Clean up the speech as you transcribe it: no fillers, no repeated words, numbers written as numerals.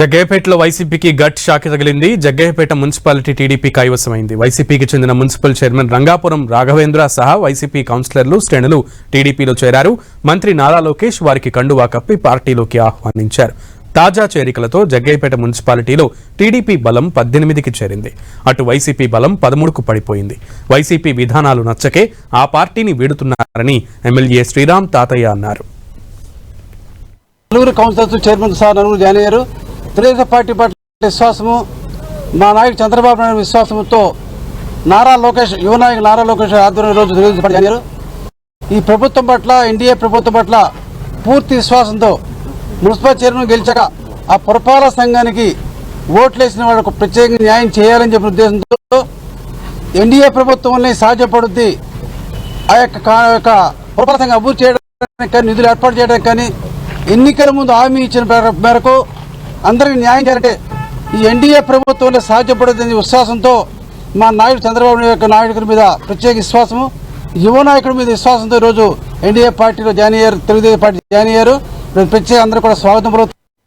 జగ్గయ్యపేటలో వైసీపీకి గట్ షాక్ తగిలింది. జగ్గయ్యపేట మున్సిపాలిటీ టీడీపీ కైవసమైంది. వైసీపీకి చెందిన మున్సిపల్ చైర్మన్ రంగాపురం రాఘవేంద్ర సహా వైసీపీ కౌన్సిలర్లు శ్రేణులు టీడీపీలో చేరారు. మంత్రి నారా లోకేష్ వారికి కండువా కప్పి పార్టీలోకి ఆహ్వానించారు. తాజా చేరికలతో జగ్గయ్యపేట మున్సిపాలిటీలో టీడీపీ బలం 18కి చేరింది. అటు వైసీపీ బలం 13కు పడిపోయింది. వైసీపీ విధానాలు నచ్చకే ఆ పార్టీని వీడుతున్నారని ఎమ్మెల్యే శ్రీరామ్ తాతయ్య అన్నారు. నలుగురు కౌన్సిలర్స్ చైర్మన్ సార్ నలుగురు జాయిన్ అయ్యారు. తెలుగుదేశం పార్టీ పట్ల విశ్వాసము, మా నాయకుడు చంద్రబాబు నాయుడు విశ్వాసంతో నారా లోకేష్ యువ నాయకుడు నారా లోకేష్ ఆధ్వర్యంలో రోజు తెలుగుదేశం పార్టీ జాయిన్ అయ్యారు. ఈ ప్రభుత్వం పట్ల ఎన్డీఏ ప్రభుత్వం పట్ల పూర్తి విశ్వాసంతో మున్సిపల్ చైర్మన్ గెలిచాక ఆ పురపాలక సంఘానికి ఓట్లేసిన వాళ్ళకు ప్రత్యేకంగా న్యాయం చేయాలని చెప్పిన ఉద్దేశంతో ఎన్డీఏ ప్రభుత్వం వల్లే సాధ్యపడుద్ది. ఆ యొక్క పురపాలక సంఘం అభివృద్ధి చేయడానికి కానీ నిధులు ఏర్పాటు చేయడానికి కానీ ఎన్నికల ముందు హామీ ఇచ్చిన మేరకు అందరికీ న్యాయం చేయాలంటే ఈ ఎన్డీఏ ప్రభుత్వంలో సాధ్యపడుతుంది విశ్వాసంతో మా నాయుడు చంద్రబాబు నాయుడు మీద ప్రత్యేక విశ్వాసము, యువ నాయకుడి మీద విశ్వాసంతో ఈరోజు ఎన్డీఏ పార్టీలో జాయిన్ అయ్యారు. తెలుగుదేశం పార్టీ జాయిన్ అయ్యారు. ప్రత్యేక అందరూ కూడా స్వాగతం.